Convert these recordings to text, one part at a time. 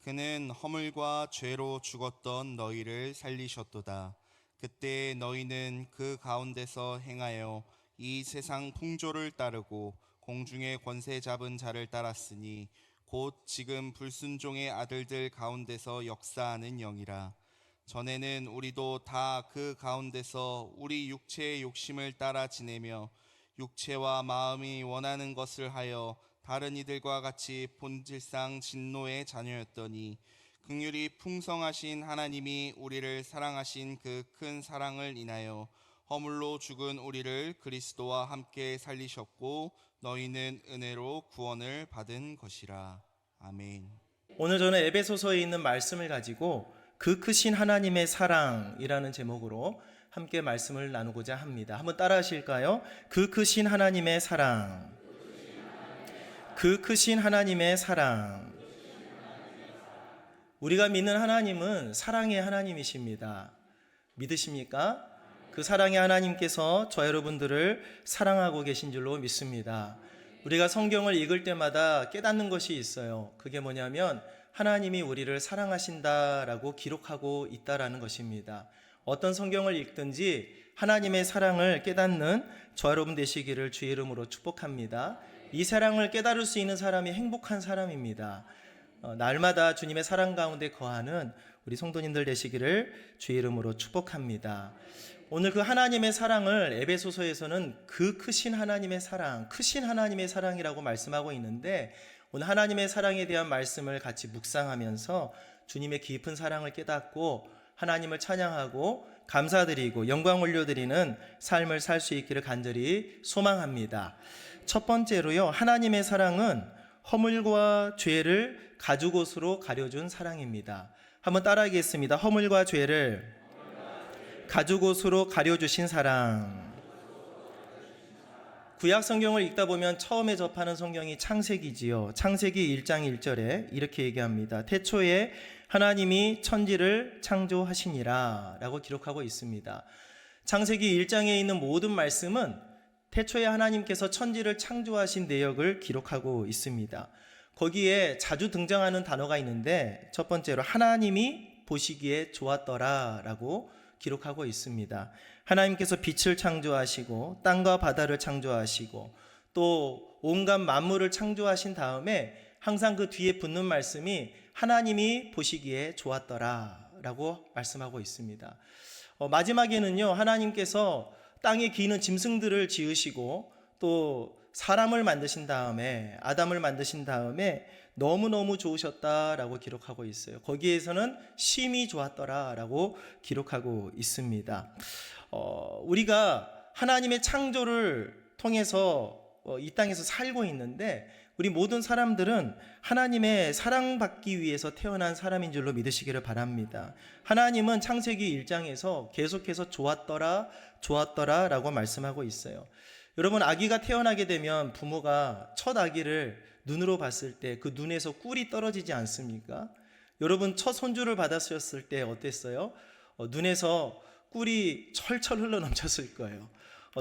그는 허물과 죄로 죽었던 너희를 살리셨도다. 그때 너희는 그 가운데서 행하여 이 세상 풍조를 따르고 공중의 권세 잡은 자를 따랐으니 곧 지금 불순종의 아들들 가운데서 역사하는 영이라. 전에는 우리도 다 그 가운데서 우리 육체의 욕심을 따라 지내며 육체와 마음이 원하는 것을 하여 다른 이들과 같이 본질상 진노의 자녀였더니 긍휼이 풍성하신 하나님이 우리를 사랑하신 그 큰 사랑을 인하여 허물로 죽은 우리를 그리스도와 함께 살리셨고 너희는 은혜로 구원을 받은 것이라. 아멘. 오늘 저는 에베소서에 있는 말씀을 가지고 그 크신 하나님의 사랑이라는 제목으로 함께 말씀을 나누고자 합니다. 한번 따라 하실까요? 그 크신 하나님의 사랑. 그 크신 하나님의 사랑. 우리가 믿는 하나님은 사랑의 하나님이십니다. 믿으십니까? 그 사랑의 하나님께서 저 여러분들을 사랑하고 계신 줄로 믿습니다. 우리가 성경을 읽을 때마다 깨닫는 것이 있어요. 그게 뭐냐면 하나님이 우리를 사랑하신다라고 기록하고 있다라는 것입니다. 어떤 성경을 읽든지 하나님의 사랑을 깨닫는 저 여러분 되시기를 주의 이름으로 축복합니다. 이 사랑을 깨달을 수 있는 사람이 행복한 사람입니다. 날마다 주님의 사랑 가운데 거하는 우리 성도님들 되시기를 주의 이름으로 축복합니다. 오늘 그 하나님의 사랑을 에베소서에서는 그 크신 하나님의 사랑, 크신 하나님의 사랑이라고 말씀하고 있는데, 오늘 하나님의 사랑에 대한 말씀을 같이 묵상하면서 주님의 깊은 사랑을 깨닫고 하나님을 찬양하고 감사드리고 영광 올려드리는 삶을 살 수 있기를 간절히 소망합니다. 첫 번째로요, 하나님의 사랑은 허물과 죄를 가죽옷으로 가려준 사랑입니다. 한번 따라하겠습니다. 허물과 죄를 가죽옷으로 가려주신 사랑. 구약 성경을 읽다 보면 처음에 접하는 성경이 창세기지요. 창세기 1장 1절에 이렇게 얘기합니다. 태초에 하나님이 천지를 창조하시니라 라고 기록하고 있습니다. 창세기 1장에 있는 모든 말씀은 태초에 하나님께서 천지를 창조하신 내역을 기록하고 있습니다. 거기에 자주 등장하는 단어가 있는데, 첫 번째로 하나님이 보시기에 좋았더라 라고 기록하고 있습니다. 하나님께서 빛을 창조하시고 땅과 바다를 창조하시고 또 온갖 만물을 창조하신 다음에 항상 그 뒤에 붙는 말씀이 하나님이 보시기에 좋았더라 라고 말씀하고 있습니다. 마지막에는요, 하나님께서 땅에 기는 짐승들을 지으시고 또 사람을 만드신 다음에, 아담을 만드신 다음에 너무너무 좋으셨다라고 기록하고 있어요. 거기에서는 심히 좋았더라라고 기록하고 있습니다. 우리가 하나님의 창조를 통해서 이 땅에서 살고 있는데, 우리 모든 사람들은 하나님의 사랑받기 위해서 태어난 사람인 줄로 믿으시기를 바랍니다. 하나님은 창세기 1장에서 계속해서 좋았더라, 좋았더라 라고 말씀하고 있어요. 여러분, 아기가 태어나게 되면 부모가 첫 아기를 눈으로 봤을 때 그 눈에서 꿀이 떨어지지 않습니까? 여러분, 첫 손주를 받았을 때 어땠어요? 눈에서 꿀이 철철 흘러 넘쳤을 거예요.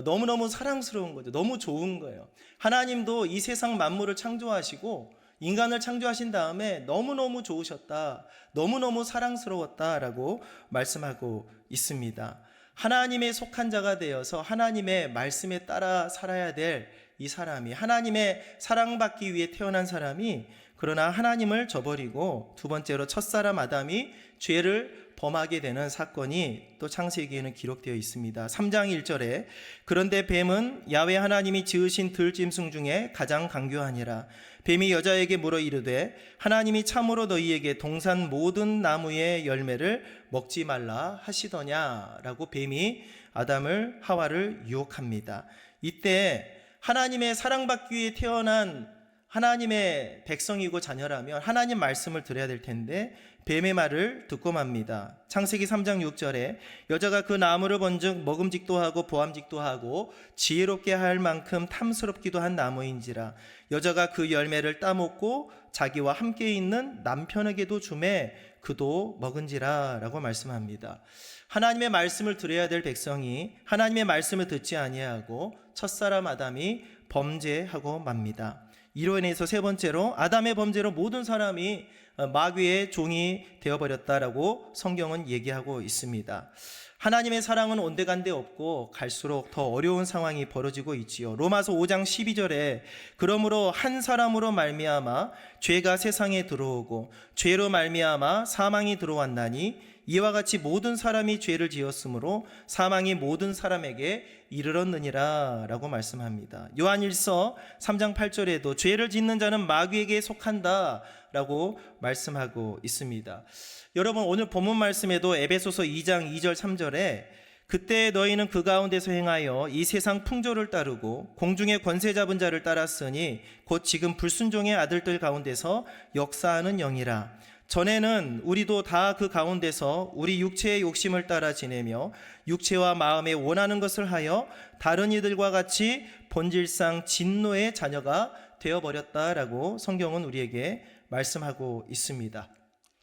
너무너무 사랑스러운 거죠. 너무 좋은 거예요. 하나님도 이 세상 만물을 창조하시고 인간을 창조하신 다음에 너무너무 좋으셨다, 너무너무 사랑스러웠다라고 말씀하고 있습니다. 하나님의 속한 자가 되어서 하나님의 말씀에 따라 살아야 될 이 사람이, 하나님의 사랑받기 위해 태어난 사람이, 그러나 하나님을 저버리고 두 번째로 첫사람 아담이 죄를 범하게 되는 사건이 또 창세기에는 기록되어 있습니다. 3장 1절에 그런데 뱀은 야훼 하나님이 지으신 들짐승 중에 가장 강교하니라. 뱀이 여자에게 물어 이르되 하나님이 참으로 너희에게 동산 모든 나무의 열매를 먹지 말라 하시더냐라고 뱀이 아담을 하와를 유혹합니다. 이때 하나님의 사랑받기 위해 태어난 하나님의 백성이고 자녀라면 하나님 말씀을 들어야 될 텐데 뱀의 말을 듣고 맙니다. 창세기 3장 6절에 여자가 그 나무를 본즉 먹음직도 하고 보암직도 하고 지혜롭게 할 만큼 탐스럽기도 한 나무인지라. 여자가 그 열매를 따먹고 자기와 함께 있는 남편에게도 주매 그도 먹은지라 라고 말씀합니다. 하나님의 말씀을 들어야 될 백성이 하나님의 말씀을 듣지 아니하고 첫사람 아담이 범죄하고 맙니다. 이로 인해서 세 번째로 아담의 범죄로 모든 사람이 마귀의 종이 되어버렸다라고 성경은 얘기하고 있습니다. 하나님의 사랑은 온데간데 없고 갈수록 더 어려운 상황이 벌어지고 있지요. 로마서 5장 12절에 그러므로 한 사람으로 말미암아 죄가 세상에 들어오고 죄로 말미암아 사망이 들어왔나니 이와 같이 모든 사람이 죄를 지었으므로 사망이 모든 사람에게 이르렀느니라 라고 말씀합니다. 요한일서 3장 8절에도 죄를 짓는 자는 마귀에게 속한다 라고 말씀하고 있습니다. 여러분, 오늘 본문 말씀에도 에베소서 2장 2절 3절에 그때 너희는 그 가운데서 행하여 이 세상 풍조를 따르고 공중의 권세 잡은 자를 따랐으니 곧 지금 불순종의 아들들 가운데서 역사하는 영이라. 전에는 우리도 다 그 가운데서 우리 육체의 욕심을 따라 지내며 육체와 마음에 원하는 것을 하여 다른 이들과 같이 본질상 진노의 자녀가 되어버렸다라고 성경은 우리에게 말씀하고 있습니다.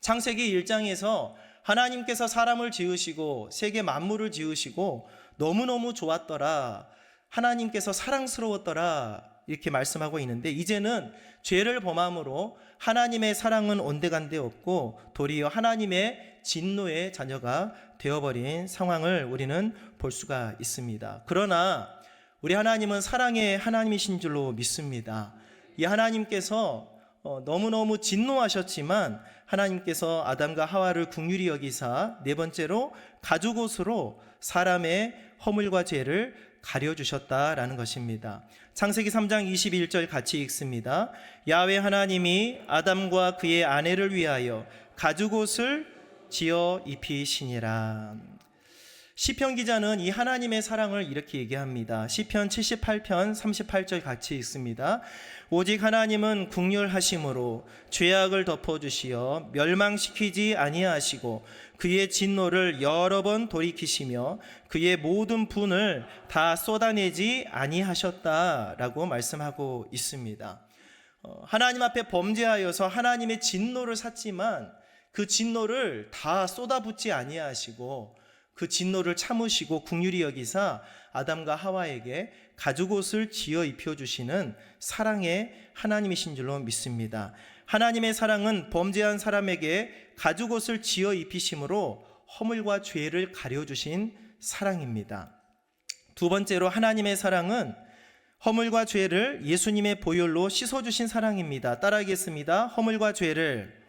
창세기 1장에서 하나님께서 사람을 지으시고 세계 만물을 지으시고 너무너무 좋았더라, 하나님께서 사랑스러웠더라 이렇게 말씀하고 있는데, 이제는 죄를 범함으로 하나님의 사랑은 온데간데 없고 도리어 하나님의 진노의 자녀가 되어버린 상황을 우리는 볼 수가 있습니다. 그러나 우리 하나님은 사랑의 하나님이신 줄로 믿습니다. 이 하나님께서 너무너무 진노하셨지만 하나님께서 아담과 하와를 긍휼히 여기사 네 번째로 가죽옷으로 사람의 허물과 죄를 가려주셨다라는 것입니다. 창세기 3장 21절 같이 읽습니다. 야훼 하나님이 아담과 그의 아내를 위하여 가죽옷을 지어 입히시니라. 시편 기자는 이 하나님의 사랑을 이렇게 얘기합니다. 시편 78편 38절 같이 읽습니다. 오직 하나님은 긍휼하심으로 죄악을 덮어주시어 멸망시키지 아니하시고 그의 진노를 여러 번 돌이키시며 그의 모든 분을 다 쏟아내지 아니하셨다라고 말씀하고 있습니다. 하나님 앞에 범죄하여서 하나님의 진노를 샀지만 그 진노를 다 쏟아붓지 아니하시고 그 진노를 참으시고 긍휼히 여기사 아담과 하와에게 가죽옷을 지어 입혀주시는 사랑의 하나님이신 줄로 믿습니다. 하나님의 사랑은 범죄한 사람에게 가죽옷을 지어 입히심으로 허물과 죄를 가려주신 사랑입니다. 두 번째로 하나님의 사랑은 허물과 죄를 예수님의 보혈로 씻어주신 사랑입니다. 따라하겠습니다. 허물과 죄를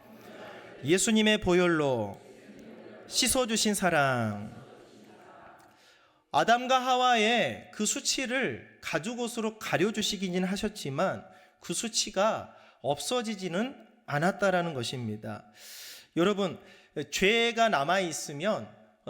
예수님의 보혈로 씻어주신 사랑. 아담과 하와의 그 수치를 가죽옷으로 가려주시기는 하셨지만 그 수치가 없어지지는 않았다라는 것입니다. 여러분, 죄가 남아있으면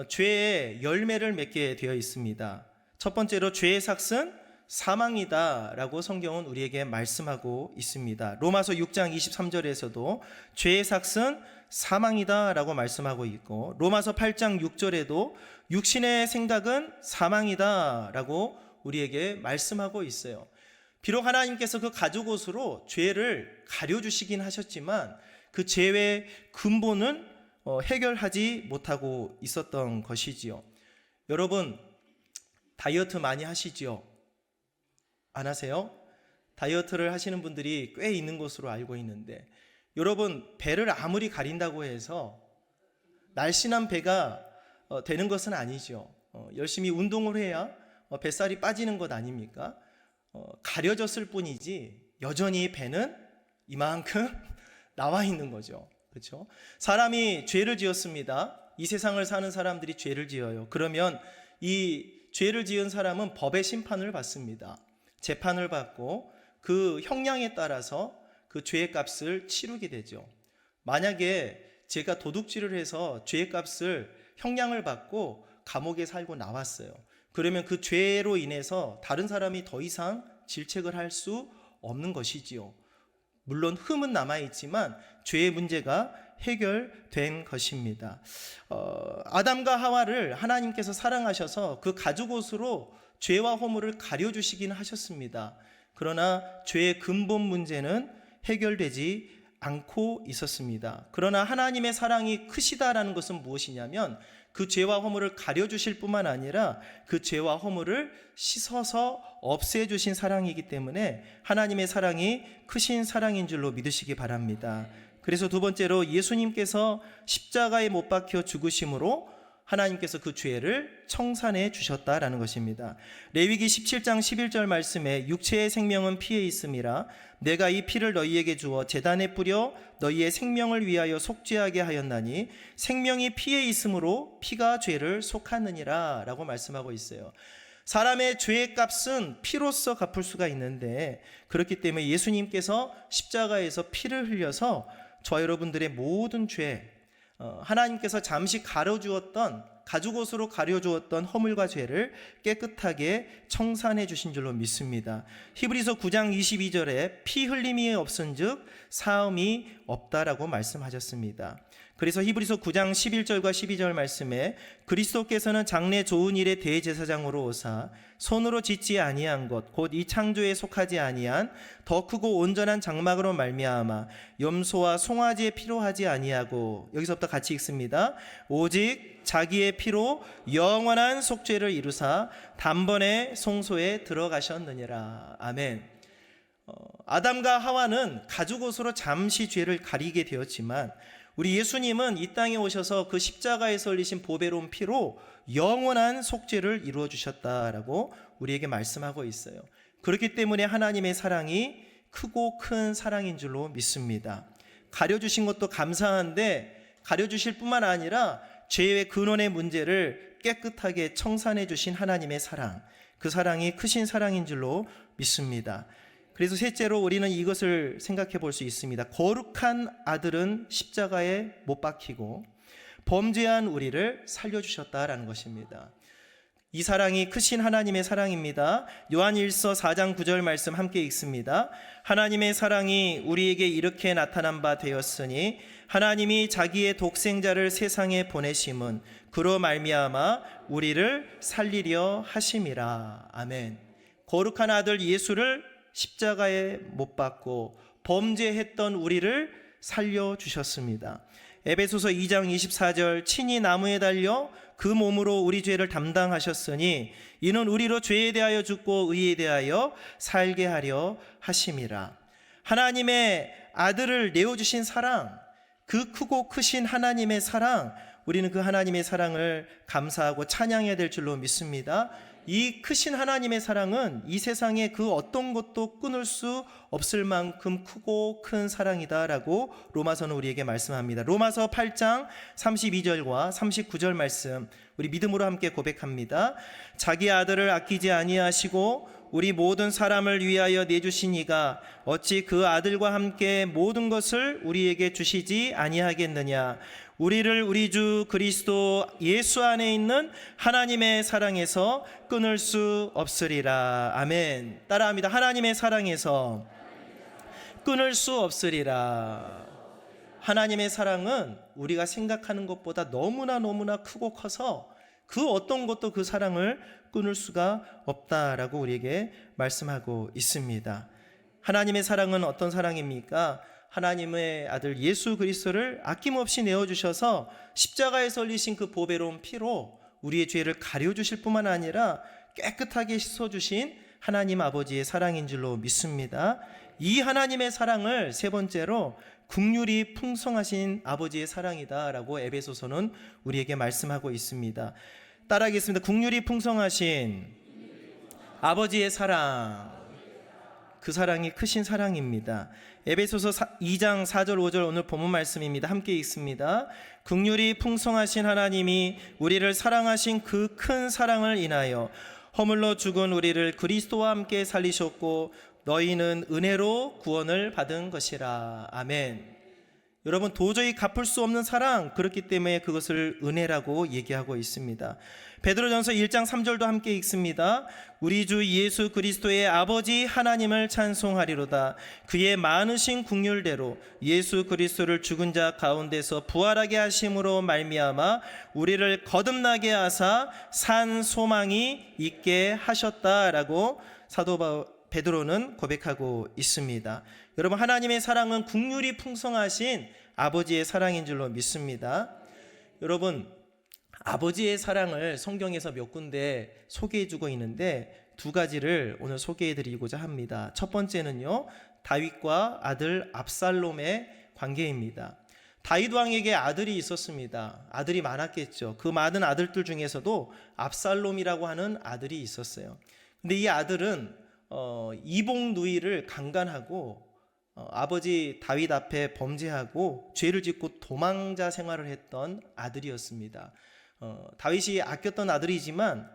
죄의 열매를 맺게 되어 있습니다. 첫 번째로 죄의 삭은 사망이다라고 성경은 우리에게 말씀하고 있습니다. 로마서 6장 23절에서도 죄의 삭은 사망이다라고 말씀하고 있고, 로마서 8장 6절에도 육신의 생각은 사망이다라고 우리에게 말씀하고 있어요. 비록 하나님께서 그 가죽옷으로 죄를 가려주시긴 하셨지만 그 죄의 근본은 해결하지 못하고 있었던 것이지요. 여러분, 다이어트 많이 하시지요? 안 하세요? 다이어트를 하시는 분들이 꽤 있는 것으로 알고 있는데, 여러분, 배를 아무리 가린다고 해서 날씬한 배가 되는 것은 아니죠. 열심히 운동을 해야 뱃살이 빠지는 것 아닙니까? 가려졌을 뿐이지 여전히 배는 이만큼 나와 있는 거죠. 그렇죠? 사람이 죄를 지었습니다. 이 세상을 사는 사람들이 죄를 지어요. 그러면 이 죄를 지은 사람은 법의 심판을 받습니다. 재판을 받고 그 형량에 따라서 그 죄의 값을 치르게 되죠. 만약에 제가 도둑질을 해서 죄의 값을 형량을 받고 감옥에 살고 나왔어요. 그러면 그 죄로 인해서 다른 사람이 더 이상 질책을 할 수 없는 것이지요. 물론 흠은 남아있지만 죄의 문제가 해결된 것입니다. 아담과 하와를 하나님께서 사랑하셔서 그 가죽옷으로 죄와 허물을 가려주시긴 하셨습니다. 그러나 죄의 근본 문제는 해결되지 않고 있었습니다. 그러나 하나님의 사랑이 크시다라는 것은 무엇이냐면 그 죄와 허물을 가려주실 뿐만 아니라 그 죄와 허물을 씻어서 없애주신 사랑이기 때문에 하나님의 사랑이 크신 사랑인 줄로 믿으시기 바랍니다. 그래서 두 번째로 예수님께서 십자가에 못 박혀 죽으심으로 하나님께서 그 죄를 청산해 주셨다라는 것입니다. 레위기 17장 11절 말씀에 육체의 생명은 피에 있음이라 내가 이 피를 너희에게 주어 제단에 뿌려 너희의 생명을 위하여 속죄하게 하였나니 생명이 피에 있으므로 피가 죄를 속하느니라 라고 말씀하고 있어요. 사람의 죄의 값은 피로써 갚을 수가 있는데 그렇기 때문에 예수님께서 십자가에서 피를 흘려서 저 여러분들의 모든 죄, 하나님께서 잠시 가죽옷으로 가려주었던 허물과 죄를 깨끗하게 청산해 주신 줄로 믿습니다. 히브리서 9장 22절에 피 흘림이 없은즉 사함이 없다라고 말씀하셨습니다. 그래서 히브리서 9장 11절과 12절 말씀에 그리스도께서는 장래 좋은 일의 대제사장으로 오사 손으로 짓지 아니한 것 곧 이 창조에 속하지 아니한 더 크고 온전한 장막으로 말미암아 염소와 송아지의 피로 하지 아니하고 여기서부터 같이 읽습니다. 오직 자기의 피로 영원한 속죄를 이루사 단번에 송소에 들어가셨느니라. 아멘. 아담과 하와는 가죽옷으로 잠시 죄를 가리게 되었지만 우리 예수님은 이 땅에 오셔서 그 십자가에서 흘리신 보배로운 피로 영원한 속죄를 이루어 주셨다라고 우리에게 말씀하고 있어요. 그렇기 때문에 하나님의 사랑이 크고 큰 사랑인 줄로 믿습니다. 가려주신 것도 감사한데 가려주실 뿐만 아니라 죄의 근원의 문제를 깨끗하게 청산해 주신 하나님의 사랑, 그 사랑이 크신 사랑인 줄로 믿습니다. 그래서 셋째로 우리는 이것을 생각해 볼 수 있습니다. 거룩한 아들은 십자가에 못 박히고 범죄한 우리를 살려주셨다라는 것입니다. 이 사랑이 크신 하나님의 사랑입니다. 요한일서 4장 9절 말씀 함께 읽습니다. 하나님의 사랑이 우리에게 이렇게 나타난 바 되었으니 하나님이 자기의 독생자를 세상에 보내심은 그로 말미암아 우리를 살리려 하심이라. 아멘. 거룩한 아들 예수를 십자가에 못 박고 범죄했던 우리를 살려주셨습니다. 에베소서 2장 24절 친히 나무에 달려 그 몸으로 우리 죄를 담당하셨으니 이는 우리로 죄에 대하여 죽고 의에 대하여 살게 하려 하심이라. 하나님의 아들을 내어주신 사랑, 그 크고 크신 하나님의 사랑, 우리는 그 하나님의 사랑을 감사하고 찬양해야 될 줄로 믿습니다. 이 크신 하나님의 사랑은 이 세상에 그 어떤 것도 끊을 수 없을 만큼 크고 큰 사랑이다라고 로마서는 우리에게 말씀합니다. 로마서 8장 32절과 39절 말씀 우리 믿음으로 함께 고백합니다. 자기 아들을 아끼지 아니하시고 우리 모든 사람을 위하여 내주신 이가 어찌 그 아들과 함께 모든 것을 우리에게 주시지 아니하겠느냐. 우리를 우리 주 그리스도 예수 안에 있는 하나님의 사랑에서 끊을 수 없으리라. 아멘. 따라합니다. 하나님의 사랑에서 끊을 수 없으리라. 하나님의 사랑은 우리가 생각하는 것보다 너무나 크고 커서 그 어떤 것도 그 사랑을 끊을 수가 없다라고 우리에게 말씀하고 있습니다. 하나님의 사랑은 어떤 사랑입니까? 하나님의 아들 예수 그리스도를 아낌없이 내어주셔서 십자가에서 흘리신 그 보배로운 피로 우리의 죄를 가려주실 뿐만 아니라 깨끗하게 씻어주신 하나님 아버지의 사랑인 줄로 믿습니다. 이 하나님의 사랑을 세 번째로 긍휼이 풍성하신 아버지의 사랑이다라고 에베소서는 우리에게 말씀하고 있습니다. 따라하겠습니다. 긍휼이 풍성하신 아버지의 사랑, 그 사랑이 크신 사랑입니다. 에베소서 2장 4절 5절 오늘 본문 말씀입니다. 함께 읽습니다. 긍휼이 풍성하신 하나님이 우리를 사랑하신 그 큰 사랑을 인하여 허물로 죽은 우리를 그리스도와 함께 살리셨고 너희는 은혜로 구원을 받은 것이라. 아멘. 여러분, 도저히 갚을 수 없는 사랑, 그렇기 때문에 그것을 은혜라고 얘기하고 있습니다. 베드로전서 1장 3절도 함께 읽습니다. 우리 주 예수 그리스도의 아버지 하나님을 찬송하리로다. 그의 많으신 긍휼대로 예수 그리스도를 죽은 자 가운데서 부활하게 하심으로 말미암아 우리를 거듭나게 하사 산 소망이 있게 하셨다라고 사도 베드로는 고백하고 있습니다. 여러분, 하나님의 사랑은 긍휼이 풍성하신 아버지의 사랑인 줄로 믿습니다. 여러분, 아버지의 사랑을 성경에서 몇 군데 소개해주고 있는데 두 가지를 오늘 소개해드리고자 합니다. 첫 번째는요, 다윗과 아들 압살롬의 관계입니다. 다윗 왕에게 아들이 있었습니다. 아들이 많았겠죠. 그 많은 아들들 중에서도 압살롬이라고 하는 아들이 있었어요. 근데 이 아들은 이복 누이를 강간하고 아버지 다윗 앞에 범죄하고 죄를 짓고 도망자 생활을 했던 아들이었습니다. 다윗이 아꼈던 아들이지만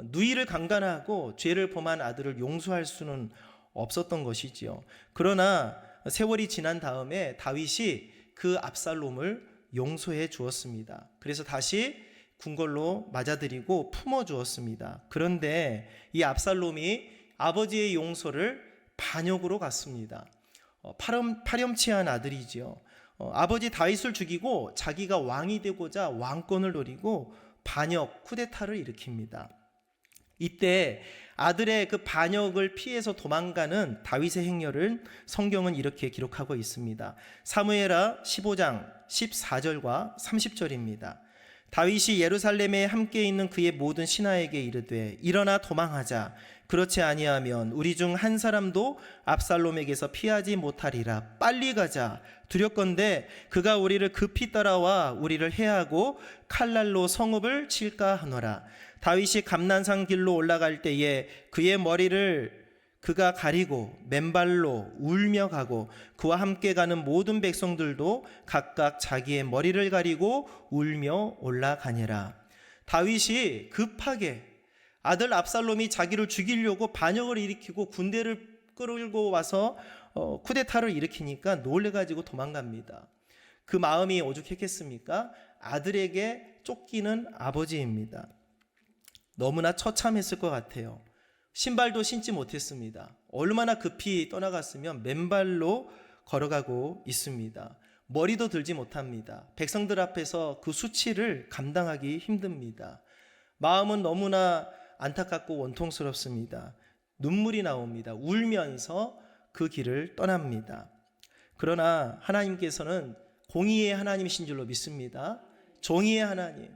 누이를 강간하고 죄를 범한 아들을 용서할 수는 없었던 것이지요. 그러나 세월이 지난 다음에 다윗이 그 압살롬을 용서해 주었습니다. 그래서 다시 궁궐로 맞아들이고 품어 주었습니다. 그런데 이 압살롬이 아버지의 용서를 반역으로 갔습니다. 파렴치한 아들이지요. 아버지 다윗을 죽이고 자기가 왕이 되고자 왕권을 노리고 반역, 쿠데타를 일으킵니다. 이때 아들의 그 반역을 피해서 도망가는 다윗의 행렬을 성경은 이렇게 기록하고 있습니다. 사무엘하 15장 14절과 30절입니다. 다윗이 예루살렘에 함께 있는 그의 모든 신하에게 이르되 일어나 도망하자. 그렇지 아니하면 우리 중 한 사람도 압살롬에게서 피하지 못하리라. 빨리 가자. 두렵건대 그가 우리를 급히 따라와 우리를 해하고 칼날로 성읍을 칠까 하노라. 다윗이 감난산 길로 올라갈 때에 그의 머리를 그가 가리고 맨발로 울며 가고 그와 함께 가는 모든 백성들도 각각 자기의 머리를 가리고 울며 올라가니라. 다윗이 급하게 아들 압살롬이 자기를 죽이려고 반역을 일으키고 군대를 끌고 와서 쿠데타를 일으키니까 놀래가지고 도망갑니다. 그 마음이 오죽했겠습니까? 아들에게 쫓기는 아버지입니다. 너무나 처참했을 것 같아요. 신발도 신지 못했습니다. 얼마나 급히 떠나갔으면 맨발로 걸어가고 있습니다. 머리도 들지 못합니다. 백성들 앞에서 그 수치를 감당하기 힘듭니다. 마음은 너무나 안타깝고 원통스럽습니다. 눈물이 나옵니다. 울면서 그 길을 떠납니다. 그러나 하나님께서는 공의의 하나님이신 줄로 믿습니다. 정의의 하나님,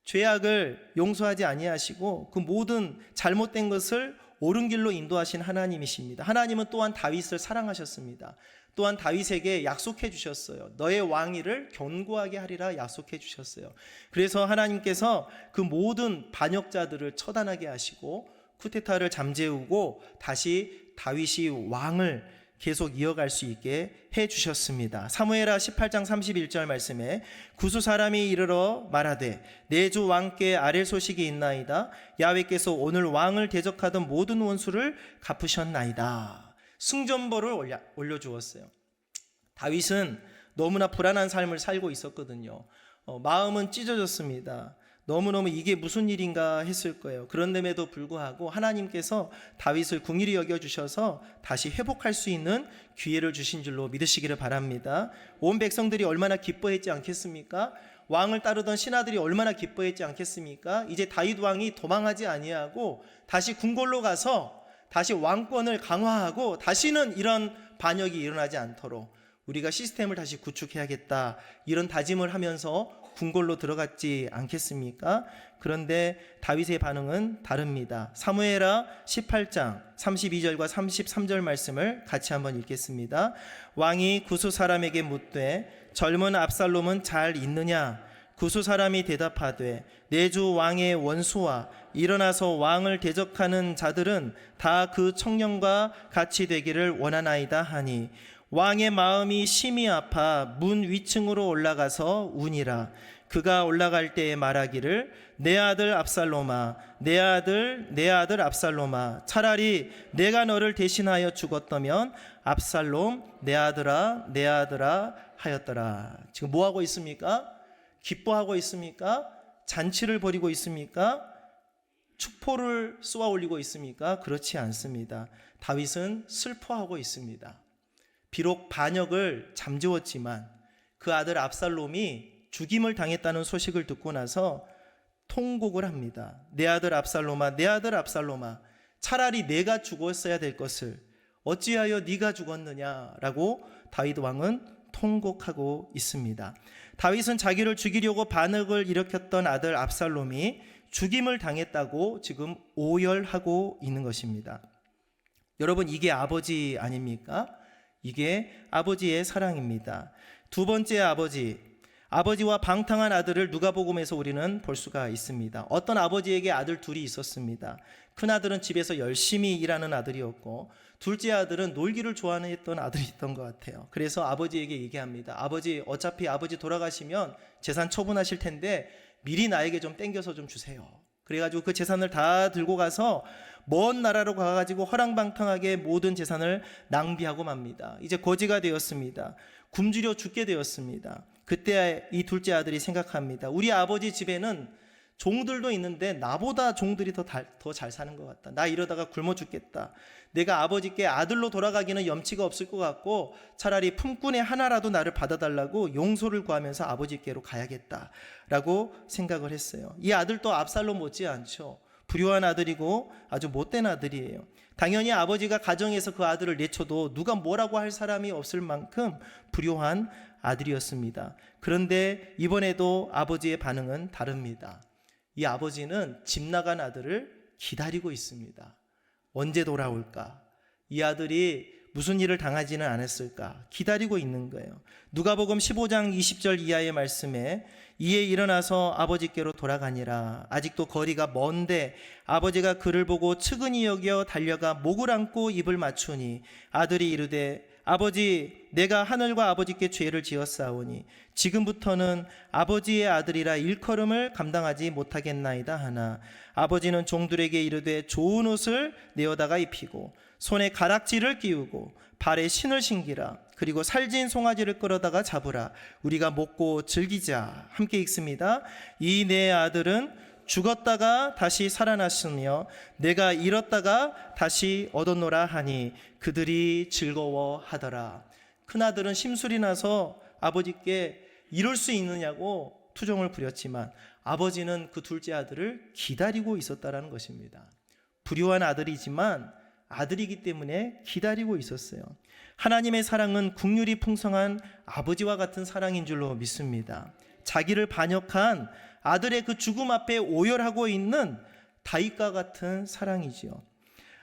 죄악을 용서하지 아니하시고 그 모든 잘못된 것을 옳은 길로 인도하신 하나님이십니다. 하나님은 또한 다윗을 사랑하셨습니다. 또한 다윗에게 약속해 주셨어요. 너의 왕위를 견고하게 하리라 약속해 주셨어요. 그래서 하나님께서 그 모든 반역자들을 처단하게 하시고 쿠데타를 잠재우고 다시 다윗이 왕을 계속 이어갈 수 있게 해 주셨습니다. 사무엘하 18장 31절 말씀에 구수 사람이 이르러 말하되 내 주 왕께 아랠 소식이 있나이다. 야훼께서 오늘 왕을 대적하던 모든 원수를 갚으셨나이다. 승전보를 올려주었어요. 다윗은 너무나 불안한 삶을 살고 있었거든요. 마음은 찢어졌습니다. 너무너무 이게 무슨 일인가 했을 거예요. 그런데도 불구하고 하나님께서 다윗을 긍휼히 여겨주셔서 다시 회복할 수 있는 기회를 주신 줄로 믿으시기를 바랍니다. 온 백성들이 얼마나 기뻐했지 않겠습니까? 왕을 따르던 신하들이 얼마나 기뻐했지 않겠습니까? 이제 다윗 왕이 도망하지 아니하고 다시 궁궐로 가서 다시 왕권을 강화하고 다시는 이런 반역이 일어나지 않도록 우리가 시스템을 다시 구축해야겠다, 이런 다짐을 하면서 궁궐로 들어갔지 않겠습니까? 그런데 다윗의 반응은 다릅니다. 사무엘하 18장 32절과 33절 말씀을 같이 한번 읽겠습니다. 왕이 구수 사람에게 묻되 젊은 압살롬은 잘 있느냐? 구수 사람이 대답하되 내 주 왕의 원수와 일어나서 왕을 대적하는 자들은 다 그 청년과 같이 되기를 원하나이다 하니 왕의 마음이 심히 아파 문 위층으로 올라가서 우니라. 그가 올라갈 때에 말하기를 내 아들 압살롬아, 내 아들 압살롬아, 차라리 내가 너를 대신하여 죽었다면 압살롬 내 아들아 하였더라. 지금 뭐하고 있습니까? 기뻐하고 있습니까? 잔치를 벌이고 있습니까? 축포를 쏘아 올리고 있습니까? 그렇지 않습니다. 다윗은 슬퍼하고 있습니다. 비록 반역을 잠재웠지만 그 아들 압살롬이 죽임을 당했다는 소식을 듣고 나서 통곡을 합니다. 내 아들 압살롬아, 내 아들 압살롬아, 차라리 내가 죽었어야 될 것을 어찌하여 네가 죽었느냐라고 다윗 왕은 통곡하고 있습니다. 다윗은 자기를 죽이려고 반역을 일으켰던 아들 압살롬이 죽임을 당했다고 지금 오열하고 있는 것입니다. 여러분, 이게 아버지 아닙니까? 이게 아버지의 사랑입니다. 두 번째 아버지와 방탕한 아들을 누가복음에서 우리는 볼 수가 있습니다. 어떤 아버지에게 아들 둘이 있었습니다. 큰 아들은 집에서 열심히 일하는 아들이었고 둘째 아들은 놀기를 좋아했던 아들이 있던 것 같아요. 그래서 아버지에게 얘기합니다. 아버지, 어차피 아버지 돌아가시면 재산 처분하실 텐데 미리 나에게 좀 땡겨서 좀 주세요. 그래가지고 그 재산을 다 들고 가서 먼 나라로 가가지고 허랑방탕하게 모든 재산을 낭비하고 맙니다. 이제 거지가 되었습니다. 굶주려 죽게 되었습니다. 그때 이 둘째 아들이 생각합니다. 우리 아버지 집에는 종들도 있는데 나보다 종들이 더 잘 사는 것 같다. 나 이러다가 굶어 죽겠다. 내가 아버지께 아들로 돌아가기는 염치가 없을 것 같고 차라리 품꾼의 하나라도 나를 받아달라고 용서를 구하면서 아버지께로 가야겠다라고 생각을 했어요. 이 아들도 압살롬 못지않죠. 불효한 아들이고 아주 못된 아들이에요. 당연히 아버지가 가정에서 그 아들을 내쳐도 누가 뭐라고 할 사람이 없을 만큼 불효한 아들이었습니다. 그런데 이번에도 아버지의 반응은 다릅니다. 이 아버지는 집 나간 아들을 기다리고 있습니다. 언제 돌아올까? 이 아들이 무슨 일을 당하지는 않았을까? 기다리고 있는 거예요. 누가복음 15장 20절 이하의 말씀에 이에 일어나서 아버지께로 돌아가니라. 아직도 거리가 먼데 아버지가 그를 보고 측은히 여겨 달려가 목을 안고 입을 맞추니 아들이 이르되 아버지, 내가 하늘과 아버지께 죄를 지었사오니 지금부터는 아버지의 아들이라 일컬음을 감당하지 못하겠나이다 하나 아버지는 종들에게 이르되 좋은 옷을 내어다가 입히고 손에 가락지를 끼우고 발에 신을 신기라. 그리고 살진 송아지를 끌어다가 잡으라. 우리가 먹고 즐기자. 함께 읽습니다. 이 내 아들은 죽었다가 다시 살아났으며 내가 잃었다가 다시 얻었노라 하니 그들이 즐거워하더라. 큰아들은 심술이 나서 아버지께 이럴 수 있느냐고 투정을 부렸지만 아버지는 그 둘째 아들을 기다리고 있었다라는 것입니다. 불효한 아들이지만 아들이기 때문에 기다리고 있었어요. 하나님의 사랑은 긍휼이 풍성한 아버지와 같은 사랑인 줄로 믿습니다. 자기를 반역한 아들의 그 죽음 앞에 오열하고 있는 다윗과 같은 사랑이지요.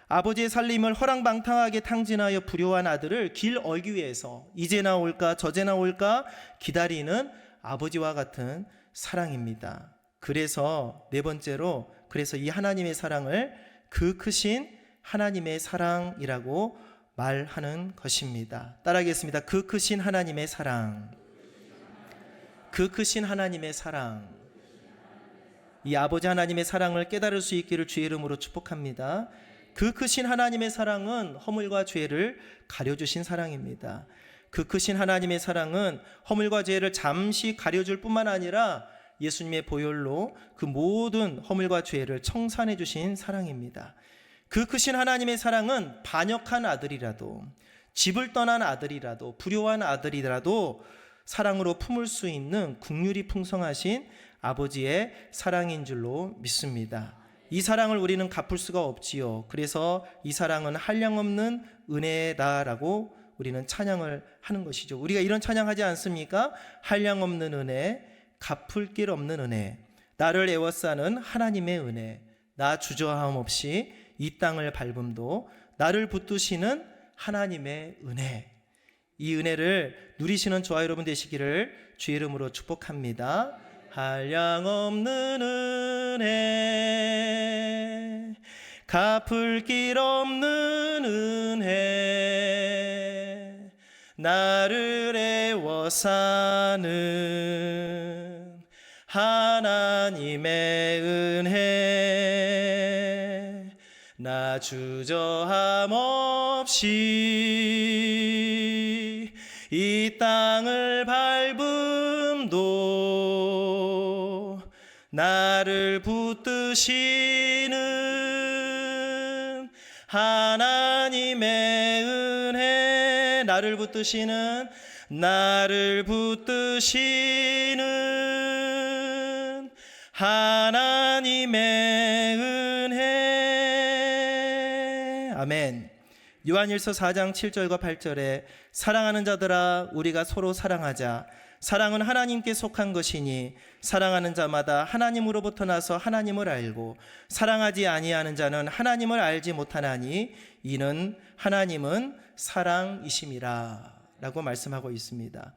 아버지의 살림을 허랑방탕하게 탕진하여 불효한 아들을 길 얼기 위해서 이제나 올까 저제나 올까 기다리는 아버지와 같은 사랑입니다. 그래서 네 번째로 이 하나님의 사랑을 그 크신 하나님의 사랑이라고 말하는 것입니다. 따라하겠습니다. 그 크신 하나님의 사랑. 그 크신 하나님의 사랑. 이 아버지 하나님의 사랑을 깨달을 수 있기를 주의 이름으로 축복합니다. 그 크신 하나님의 사랑은 허물과 죄를 가려주신 사랑입니다. 그 크신 하나님의 사랑은 허물과 죄를 잠시 가려줄 뿐만 아니라 예수님의 보혈로 그 모든 허물과 죄를 청산해 주신 사랑입니다. 그 크신 하나님의 사랑은 반역한 아들이라도 집을 떠난 아들이라도 불효한 아들이라도 사랑으로 품을 수 있는 긍휼이 풍성하신 아버지의 사랑인 줄로 믿습니다. 이 사랑을 우리는 갚을 수가 없지요. 그래서 이 사랑은 한량없는 은혜다라고 우리는 찬양을 하는 것이죠. 우리가 이런 찬양하지 않습니까? 한량없는 은혜, 갚을 길 없는 은혜, 나를 애워싸는 하나님의 은혜, 나 주저함 없이 이 땅을 밟음도 나를 붙드시는 하나님의 은혜, 이 은혜를 누리시는 저와 여러분 되시기를 주의 이름으로 축복합니다. 한량없는 은혜, 갚을 길 없는 은혜, 나를 애워싸는 하나님의 은혜, 나 주저함 없이 이 땅을 밟음도 나를 붙드시는 하나님의 은혜, 나를 붙드시는 하나님의 은혜, 아멘. 요한일서 4장 7절과 8절에 사랑하는 자들아 우리가 서로 사랑하자. 사랑은 하나님께 속한 것이니 사랑하는 자마다 하나님으로부터 나서 하나님을 알고 사랑하지 아니하는 자는 하나님을 알지 못하나니 이는 하나님은 사랑이심이라 라고 말씀하고 있습니다.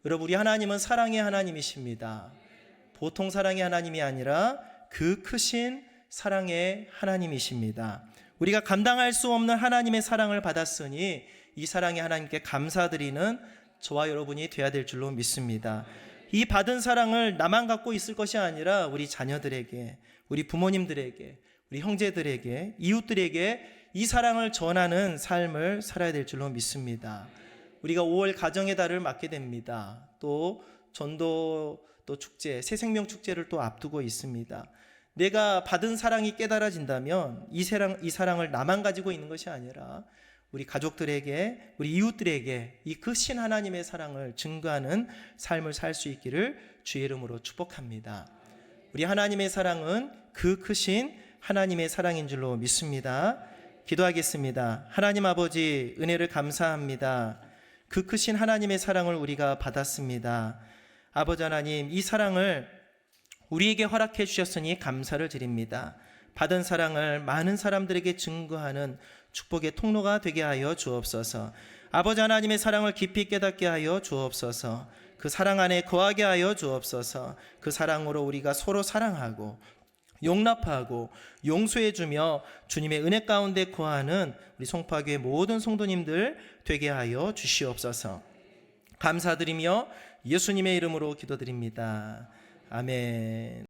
여러분, 우리 하나님은 사랑의 하나님이십니다. 보통 사랑의 하나님이 아니라 그 크신 사랑의 하나님이십니다. 우리가 감당할 수 없는 하나님의 사랑을 받았으니 이 사랑의 하나님께 감사드리는 저와 여러분이 되어야 될 줄로 믿습니다. 이 받은 사랑을 나만 갖고 있을 것이 아니라 우리 자녀들에게, 우리 부모님들에게, 우리 형제들에게, 이웃들에게 이 사랑을 전하는 삶을 살아야 될 줄로 믿습니다. 우리가 5월 가정의 달을 맞게 됩니다. 또 전도 또 축제, 새생명 축제를 또 앞두고 있습니다. 내가 받은 사랑이 깨달아진다면 이 사랑을 나만 가지고 있는 것이 아니라 우리 가족들에게, 우리 이웃들에게 이 크신 하나님의 사랑을 증거하는 삶을 살 수 있기를 주의 이름으로 축복합니다. 우리 하나님의 사랑은 그 크신 하나님의 사랑인 줄로 믿습니다. 기도하겠습니다. 하나님 아버지, 은혜를 감사합니다. 그 크신 하나님의 사랑을 우리가 받았습니다. 아버지 하나님, 이 사랑을 우리에게 허락해 주셨으니 감사를 드립니다. 받은 사랑을 많은 사람들에게 증거하는 축복의 통로가 되게 하여 주옵소서. 아버지 하나님의 사랑을 깊이 깨닫게 하여 주옵소서. 그 사랑 안에 거하게 하여 주옵소서. 그 사랑으로 우리가 서로 사랑하고 용납하고 용서해 주며 주님의 은혜 가운데 거하는 우리 송파교회 모든 성도님들 되게 하여 주시옵소서. 감사드리며 예수님의 이름으로 기도드립니다. 아멘.